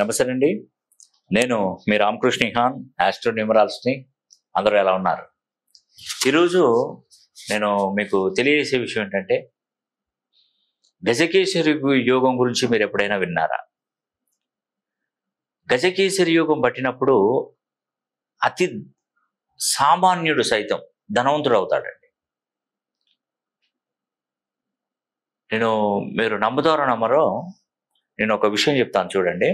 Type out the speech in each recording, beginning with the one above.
నమస్తే అండి. నేను మీ రామకృష్ణ ఖాన్, ఆస్ట్రో న్యూమరాలజిస్ట్‌ని. అందరూ ఎలా ఉన్నారు? ఈరోజు నేను మీకు తెలియజేసే విషయం ఏంటంటే, గజకేసరి యోగం గురించి మీరు ఎప్పుడైనా విన్నారా? గజకేసరి యోగం పట్టినప్పుడు అతి సామాన్యుడు సైతం ధనవంతుడు అవుతాడండి. మీరు నమ్ముతారో నమ్మరో, నేను ఒక విషయం చెప్తాను చూడండి.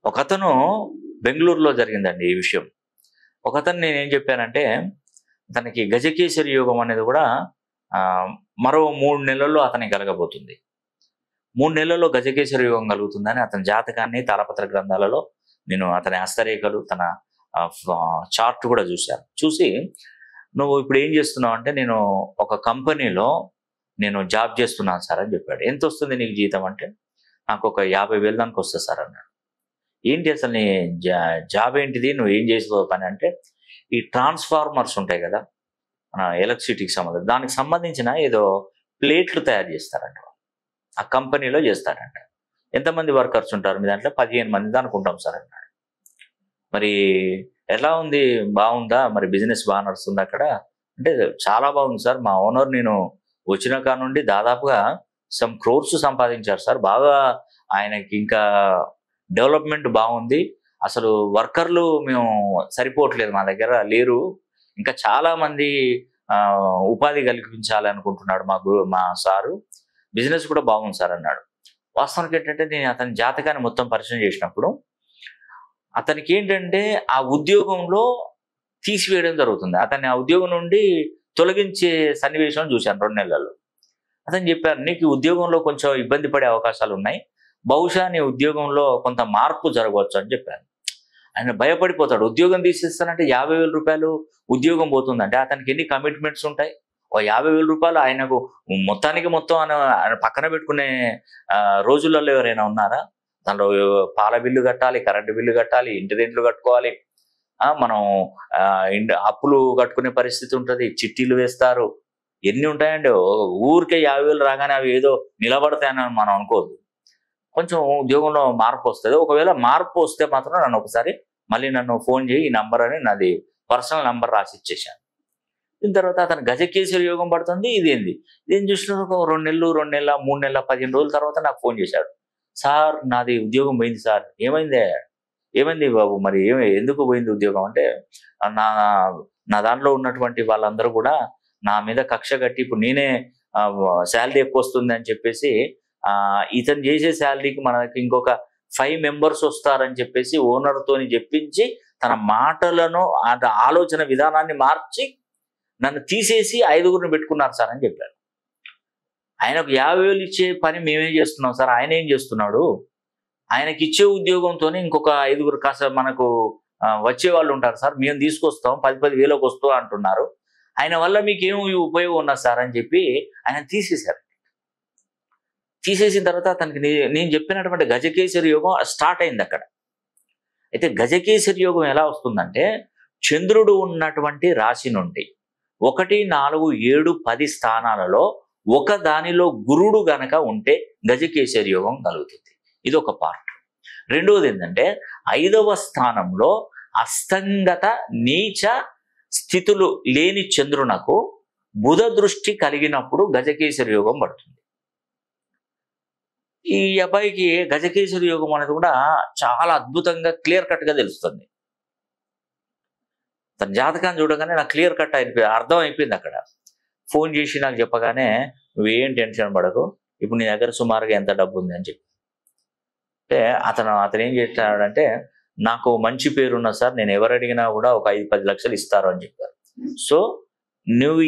ఒకతను బెంగళూరులో జరిగిందండి ఈ విషయం. ఒకతను నేనేం చెప్పానంటే, తనకి గజకేసరి యోగం అనేది కూడా మరో 3 నెలల్లో అతనికి కలగబోతుంది. 3 నెలల్లో గజకేసరి యోగం కలుగుతుందని అతని జాతకాన్ని తాళపత్ర గ్రంథాలలో నేను అతని హస్తరేఖలు, తన చార్ట్ కూడా చూశాను. చూసి, నువ్వు ఇప్పుడు ఏం చేస్తున్నావు అంటే, నేను ఒక కంపెనీలో జాబ్ చేస్తున్నాను సార్ అని చెప్పాడు. ఎంత వస్తుంది నీకు జీతం అంటే, నాకు ఒక 50,000 దానికి వస్తుంది సార్ అన్నాడు. ఏంటి అసలు నీ జాబ్ ఏంటిది, నువ్వు ఏం చేసే పని అంటే, ఈ ట్రాన్స్ఫార్మర్స్ ఉంటాయి కదా మన ఎలక్ట్రిసిటీకి సంబంధించి, దానికి సంబంధించిన ఏదో ప్లేట్లు తయారు చేస్తారంట. ఆ కంపెనీలో చేస్తారంట. ఎంతమంది వర్కర్స్ ఉంటారు మీ దాంట్లో? 15 మంది దానికి ఉంటాం సార్ అన్నాడు. మరి ఎలా ఉంది, బాగుందా, మరి బిజినెస్ బాగా నడుస్తుంది అక్కడ అంటే? చాలా బాగుంది సార్, మా ఓనర్ నేను వచ్చిన కాడ నుండి దాదాపుగా సమ్ క్రోర్స్ సంపాదించారు సార్, బాగా ఆయనకి ఇంకా డెవలప్మెంట్ బాగుంది, అసలు వర్కర్లు మేము సరిపోవట్లేదు, మా దగ్గర లేరు, ఇంకా చాలా మంది ఉపాధి కల్పించాలనుకుంటున్నాడు మా సారు, బిజినెస్ కూడా బాగుంది సార్ అన్నాడు. వాస్తవానికి ఏంటంటే, నేను అతని జాతకాన్ని మొత్తం పరిచయం చేసినప్పుడు అతనికి ఏంటంటే ఆ ఉద్యోగంలో తీసివేయడం జరుగుతుంది. అతన్ని ఆ ఉద్యోగం నుండి తొలగించే సన్నివేశం చూశాను 2 నెలల్లో. అతను చెప్పారు, నీకు ఉద్యోగంలో కొంచెం ఇబ్బంది పడే అవకాశాలు ఉన్నాయి, బహుశా నీ ఉద్యోగంలో కొంత మార్పు జరగవచ్చు అని చెప్పాను. ఆయన భయపడిపోతాడు. ఉద్యోగం తీసేస్తానంటే 50,000 రూపాయలు ఉద్యోగం పోతుందంటే అతనికి ఎన్ని కమిట్మెంట్స్ ఉంటాయి? ఓ 50,000 రూపాయలు ఆయనకు మొత్తం ఆయన పక్కన పెట్టుకునే రోజులలో ఎవరైనా ఉన్నారా? దాంట్లో పాల బిల్లు కట్టాలి, కరెంటు బిల్లు కట్టాలి, ఇంటి రెంట్లు కట్టుకోవాలి, మనం అప్పులు కట్టుకునే పరిస్థితి ఉంటుంది, చిట్టీలు వేస్తారు, ఎన్ని ఉంటాయండి. ఊరికే 50,000 రాగానే అవి ఏదో నిలబడతాయని మనం అనుకోవద్దు. కొంచెం ఉద్యోగంలో మార్పు వస్తుంది. ఒకవేళ మార్పు వస్తే మాత్రం నన్ను ఫోన్ చేయి, ఈ నంబర్ అని నాది పర్సనల్ నంబర్ రాసి ఇచ్చేసాను. దీని తర్వాత అతను గజకేసరి యోగం పడుతుంది. ఇదేం చూసిన ఒక 2 నెలలు, 2 నెలల, 3 నెలల, 15 రోజుల తర్వాత నాకు ఫోన్ చేశాడు. సార్, నాది ఉద్యోగం పోయింది సార్. ఏమైంది బాబు, మరి ఎందుకు పోయింది ఉద్యోగం అంటే, నా దాంట్లో ఉన్నటువంటి వాళ్ళందరూ కూడా నా మీద కక్ష కట్టి, ఇప్పుడు నేనే శాలరీ ఎక్కువ వస్తుంది అని చెప్పేసి, ఇతను చేసే శాలరీకి మనకి ఇంకొక 5 మెంబర్స్ వస్తారని చెప్పేసి ఓనర్తోని చెప్పించి, తన మాటలను ఆలోచన విధానాన్ని మార్చి నన్ను తీసేసి 5గురిని పెట్టుకున్నారు సార్ అని చెప్పారు. ఆయనకు 50,000 ఇచ్చే పని మేమేం చేస్తున్నాం సార్, ఆయన ఏం చేస్తున్నాడు? ఆయనకి ఇచ్చే ఉద్యోగంతో ఇంకొక 5గురు కాస్త మనకు వచ్చే వాళ్ళు ఉంటారు సార్, మేము తీసుకొస్తాం, 10,000 వస్తూ అంటున్నారు, ఆయన వల్ల మీకేం ఉపయోగం ఉన్నా సార్ అని చెప్పి ఆయన తీసేశారు. తీసేసిన తర్వాత అతనికి నేను చెప్పినటువంటి గజకేసరి యోగం స్టార్ట్ అయింది అక్కడ. అయితే గజకేసరి యోగం ఎలా వస్తుందంటే, చంద్రుడు ఉన్నటువంటి రాశి నుండి 1, 4, 7, 10 స్థానాలలో ఒక దానిలో గురుడు గనక ఉంటే గజకేసరి యోగం కలుగుతుంది. ఇది ఒక పార్ట్. రెండవది ఏంటంటే, 5వ స్థానంలో అస్తంగత నీచ స్థితులు లేని చంద్రునకు బుధ దృష్టి కలిగినప్పుడు గజకేసరి యోగం పడుతుంది. ఈ అబ్బాయికి గజకేసరి యోగం అనేది కూడా చాలా అద్భుతంగా క్లియర్ కట్గా తెలుస్తుంది. తన జాతకాన్ని చూడగానే నాకు క్లియర్ కట్ అర్థం అయిపోయింది అక్కడ. ఫోన్ చేసి నాకు చెప్పగానే, నువ్వేం టెన్షన్ పడకు, ఇప్పుడు నీ దగ్గర సుమారుగా ఎంత డబ్బు ఉంది అని చెప్పి. అంటే అతను ఏం చేస్తాడంటే, నాకు మంచి పేరున్నా సార్, నేను ఎవరు అడిగినా కూడా ఒక 5-10 లక్షలు ఇస్తారు అని చెప్పారు. సో నువ్వు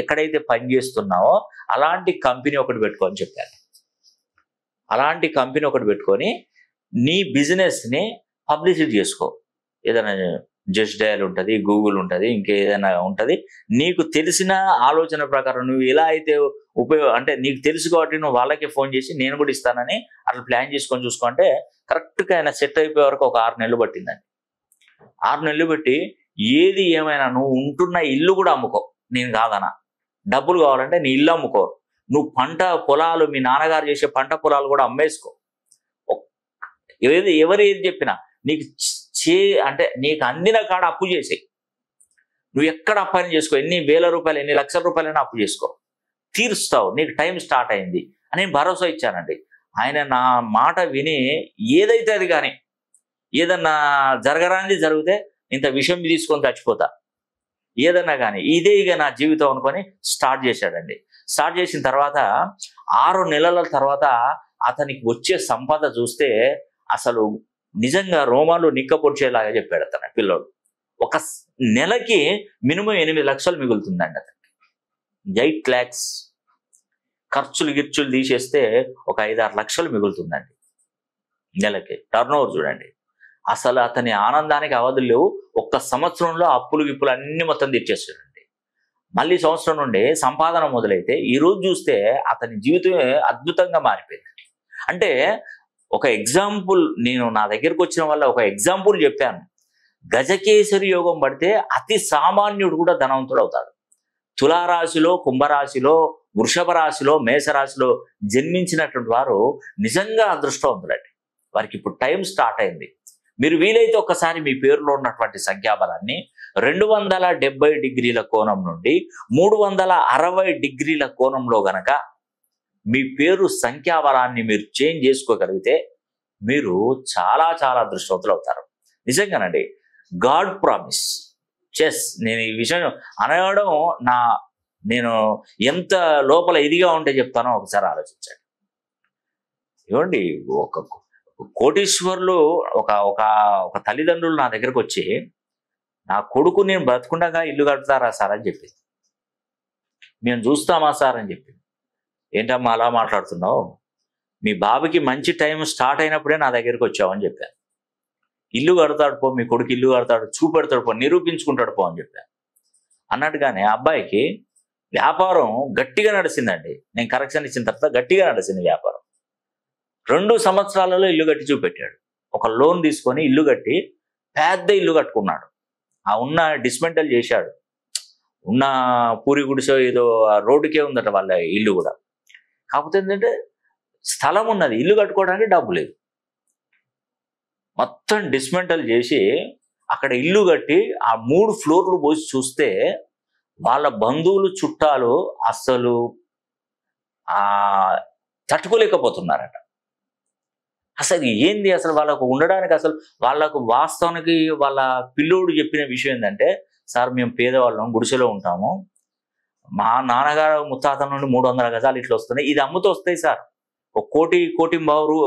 ఎక్కడైతే పని చేస్తున్నావో అలాంటి కంపెనీ ఒకటి పెట్టుకో అని చెప్పాను. అలాంటి కంపెనీ ఒకటి పెట్టుకొని నీ బిజినెస్ని పబ్లిసిటీ చేసుకో. ఏదైనా జస్ట్ డయల్ ఉంటుంది, గూగుల్ ఉంటుంది, ఇంకేదైనా ఉంటుంది, నీకు తెలిసిన ఆలోచన ప్రకారం నువ్వు ఎలా అయితే అంటే నీకు తెలుసు కాబట్టి నువ్వు వాళ్ళకే ఫోన్ చేసి నేను కూడా ఇస్తానని అట్లా ప్లాన్ చేసుకొని చూసుకుంటే కరెక్ట్గా ఆయన సెట్ అయిపోయే వరకు ఒక 6 నెలలు పట్టిందండి. 6 నెలలు బట్టి ఏది ఏమైనా నువ్వు ఉంటున్న ఇల్లు కూడా అమ్ముకో, నేను కాదనా, డబ్బులు కావాలంటే నీ ఇల్లు అమ్ముకో, నువ్వు పంట పొలాలు, మీ నాన్నగారు చేసే పంట పొలాలు కూడా అమ్మేసుకో, ఎవరు ఏది చెప్పినా నీకు అంటే నీకు అందిన కాడ అప్పు చేసేయి. నువ్వు ఎక్కడ అప్పు చేసుకో, ఎన్ని వేల రూపాయలు ఎన్ని లక్షల రూపాయలైనా అప్పు చేసుకో, తీరుస్తావు, నీకు టైం స్టార్ట్ అయింది అని భరోసా ఇచ్చానండి. ఆయన నా మాట విని ఏదైతే అది కానీ ఏదన్నా జరగరానిది జరిగితే ఇంత విషయం తీసుకొని చచ్చిపోతా, ఏదన్నా కానీ ఇదే ఇక నా జీవితం అనుకొని స్టార్ట్ చేశాడండి. స్టార్ట్ చేసిన తర్వాత 6 నెలల తర్వాత అతనికి వచ్చే సంపద చూస్తే అసలు నిజంగా రోమాలు నిక్కపొడిచేలాగా చెప్పాడు అతను పిల్లోడు. ఒక నెలకి మినిమం 8 లక్షలు మిగులుతుందండి అతనికి. 8 lakhs ఖర్చులు గిర్చులు తీసేస్తే ఒక 5-6 లక్షలు మిగులుతుందండి నెలకి. టర్న్ ఓవర్ చూడండి. అసలు అతని ఆనందానికి అవధులు లేవు. ఒక్క సంవత్సరంలో అప్పులు గిప్పులు అన్ని మొత్తం తీర్చేస్తాడండి. మళ్ళీ సంవత్సరం నుండి సంపాదన మొదలైతే ఈ రోజు చూస్తే అతని జీవితమే అద్భుతంగా మారిపోయింది. అంటే ఒక ఎగ్జాంపుల్, నేను నా దగ్గరకు వచ్చిన వల్ల ఒక ఎగ్జాంపుల్ చెప్పాను. గజకేసరి యోగం పడితే అతి సామాన్యుడు కూడా ధనవంతుడు అవుతాడు. తులారాశిలో, కుంభరాశిలో, వృషభ రాశిలో, మేషరాశిలో జన్మించినటువంటి వారు నిజంగా అదృష్టవంతులండి. వారికి ఇప్పుడు టైం స్టార్ట్ అయింది. మీరు వీలైతే ఒక్కసారి మీ పేరులో ఉన్నటువంటి సంఖ్యాబలాన్ని 270 డిగ్రీల కోణం నుండి 360 డిగ్రీల కోణంలో గనక మీ పేరు సంఖ్యాబలాన్ని మీరు చేంజ్ చేసుకోగలిగితే మీరు చాలా చాలా అదృష్టవంతులు అవుతారు. నిజంగానండి, గాడ్ ప్రామిస్. నేను ఈ విషయం అనడం నేను ఎంత లోపల ఇదిగా ఉంటే చెప్తానో ఒకసారి ఆలోచించండి. ఏమండి, ఒక కోటీశ్వరులు ఒక ఒక ఒక తల్లిదండ్రులు నా దగ్గరకు వచ్చి నా కొడుకు నేను బ్రతుకుండగా ఇల్లు కడతారా సార్ అని చెప్పింది. మేము చూస్తామా సార్ అని చెప్పింది. ఏంటమ్మా అలా మాట్లాడుతున్నావు, మీ బాబుకి మంచి టైం స్టార్ట్ అయినప్పుడే నా దగ్గరికి వచ్చావని చెప్పాను. ఇల్లు కడతాడు పో, మీ కొడుకు ఇల్లు కడతాడు, చూపెడతాడు పో, నిరూపించుకుంటాడు పో అని చెప్పాను. అన్నట్టుగానే అబ్బాయికి వ్యాపారం గట్టిగా నడిచిందండి. నేను కరెక్షన్ ఇచ్చిన తర్వాత గట్టిగా నడిచింది వ్యాపారం. 2 సంవత్సరాలలో ఇల్లు కట్టి చూపెట్టాడు. ఒక లోన్ తీసుకొని ఇల్లు కట్టి పెద్ద ఇల్లు కట్టుకున్నాడు. ఆ ఉన్న డిస్మెంటల్ చేశాడు. ఉన్న పూరి గుడిసో ఏదో రోడ్డుకే ఉందట వాళ్ళ ఇల్లు కూడా. కాకపోతే ఏంటంటే స్థలం ఉన్నది, ఇల్లు కట్టుకోవడానికి డబ్బు లేదు. మొత్తం డిస్మెంటల్ చేసి అక్కడ ఇల్లు కట్టి ఆ 3 ఫ్లోర్లు పోసి చూస్తే వాళ్ళ బంధువులు చుట్టాలు అస్సలు తట్టుకోలేకపోతున్నారట. అసలు ఏంది అసలు వాళ్ళకు ఉండడానికి, అసలు వాళ్ళకు వాస్తవానికి వాళ్ళ పిల్లోడు చెప్పిన విషయం ఏంటంటే, సార్ మేము పేదవాళ్ళం, గుడిసెలో ఉంటాము, మా నాన్నగారు ముత్తాతల నుండి 300 గజాలు ఇట్లా వస్తున్నాయి, ఇది అమ్ముతూ వస్తాయి సార్, 1 కోటి బావురు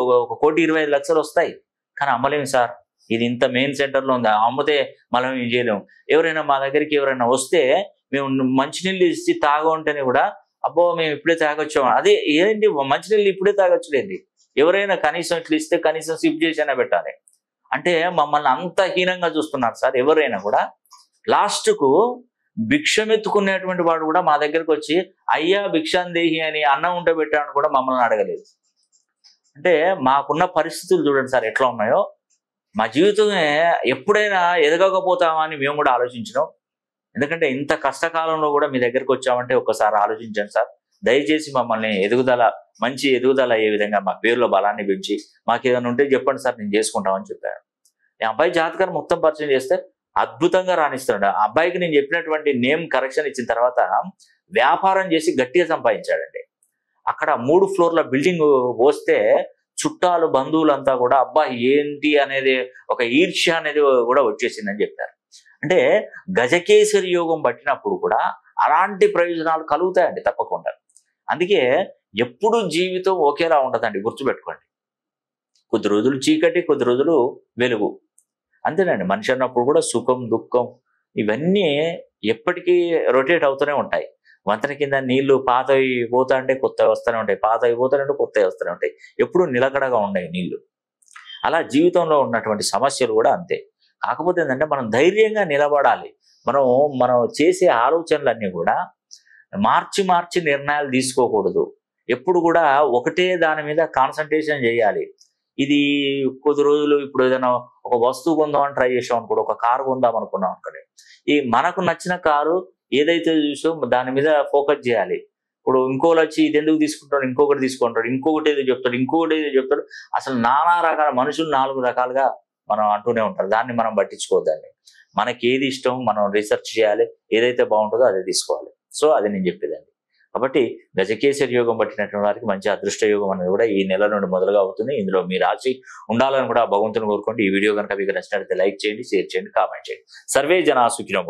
1,25 లక్షలు వస్తాయి, కానీ అమ్మలేము సార్, ఇది ఇంత మెయిన్ సెంటర్లో ఉంది, అమ్మితే మనం ఏం చేయలేము. ఎవరైనా మా దగ్గరికి ఎవరైనా వస్తే మేము మంచినీళ్ళు ఇచ్చి తాగుంటేనే కూడా అబ్బో మేము ఇప్పుడే తాగొచ్చాము, అదే ఏంటి మంచినీళ్ళు ఇప్పుడే తాగొచ్చులేండి, ఎవరైనా కనీసం ఇట్లా ఇస్తే కనీసం సిప్ చేసైనా పెట్టాలి అంటే మమ్మల్ని అంత హీనంగా చూస్తున్నారు సార్. ఎవరైనా కూడా లాస్ట్కు భిక్షమెత్తుకునేటువంటి వాడు కూడా మా దగ్గరకు వచ్చి అయ్యా భిక్షాందేహి అని అన్నం ఉంటే పెట్టామని కూడా మమ్మల్ని అడగలేదు. అంటే మాకున్న పరిస్థితులు చూడండి సార్ ఎట్లా ఉన్నాయో. మా జీవితమే ఎప్పుడైనా ఎదగకపోతామా అని మేము కూడా ఆలోచించినాం. ఎందుకంటే ఇంత కష్టకాలంలో కూడా మీ దగ్గరకు వచ్చామంటే ఒక్కసారి ఆలోచించండి సార్. దయచేసి మమ్మల్ని మంచి ఎదుగుదల అయ్యే విధంగా మా పేరులో బలాన్ని పెంచి మాకు ఏదైనా ఉంటే చెప్పండి సార్, నేను చేసుకుంటామని చెప్పాను. ఈ అబ్బాయి జాతకాన్ని మొత్తం పరిచయం చేస్తే అద్భుతంగా రాణిస్తున్నాడు. ఆ అబ్బాయికి నేను చెప్పినటువంటి నేమ్ కరెక్షన్ ఇచ్చిన తర్వాత వ్యాపారం చేసి గట్టిగా సంపాదించాడండి. అక్కడ 3 ఫ్లోర్ల బిల్డింగ్ పోస్తే చుట్టాలు బంధువులంతా కూడా అబ్బా ఏంటి అనేది ఒక ఈర్ష్య అనేది కూడా వచ్చేసిందని చెప్పారు. అంటే గజకేసరి యోగం పట్టినప్పుడు కూడా అలాంటి ప్రయోజనాలు కలుగుతాయండి తప్పకుండా. అందుకే ఎప్పుడు జీవితం ఒకేలా ఉండదండి, గుర్తుపెట్టుకోండి. కొద్ది రోజులు చీకటి, కొద్ది రోజులు వెలుగు, అంతేనండి. మనిషి అన్నప్పుడు కూడా సుఖం దుఃఖం ఇవన్నీ ఎప్పటికీ రొటేట్ అవుతూనే ఉంటాయి. వంతెన కింద నీళ్లు పాతవి పోతా అంటే కొత్తవి వస్తూనే ఉంటాయి, పాతవి పోతానంటే కొత్తవి వస్తూనే ఉంటాయి, ఎప్పుడు నిలకడగా ఉన్నాయి నీళ్లు. అలా జీవితంలో ఉన్నటువంటి సమస్యలు కూడా అంతే. కాకపోతే ఏంటంటే మనం ధైర్యంగా నిలబడాలి. మనం చేసే ఆలోచనలన్నీ కూడా మార్చి నిర్ణయాలు తీసుకోకూడదు. ఎప్పుడు కూడా ఒకటే దాని మీద కాన్సన్ట్రేషన్ చేయాలి. ఇది కొద్ది రోజులు ఇప్పుడు ఏదైనా ఒక వస్తువు కొందామని ట్రై చేసాం అనుకోండి, ఒక కారు కొందాం అనుకున్నాం అనుకోండి, ఈ మనకు నచ్చిన కారు ఏదైతే చూసో దాని మీద ఫోకస్ చేయాలి. ఇప్పుడు ఇంకోళ్ళు వచ్చి ఇది ఎందుకు తీసుకుంటాడు, ఇంకొకటి తీసుకుంటాడు, ఇంకొకటి ఏదో చెప్తాడు. అసలు నానా రకాల మనుషులు 4 రకాలుగా మనం అంటూనే ఉంటారు. దాన్ని మనం పట్టించుకోవద్దండి. మనకి ఏది ఇష్టం మనం రీసెర్చ్ చేయాలి, ఏదైతే బాగుంటుందో అదే తీసుకోవాలి. సో అది నేను చెప్పేదండి. కాబట్టి గజకేసరి యోగం పట్టినటువంటి వారికి మంచి అదృష్ట యోగం అనేది కూడా ఈ నెల నుండి మొదలుగా అవుతుంది. ఇందులో మీ రాశి ఉండాలని కూడా భగవంతుని కోరుకోండి. ఈ వీడియో కనుక మీకు నచ్చినట్లయితే లైక్ చేయండి, షేర్ చేయండి, కామెంట్ చేయండి. సర్వే జనా సుఖినో భవంతు.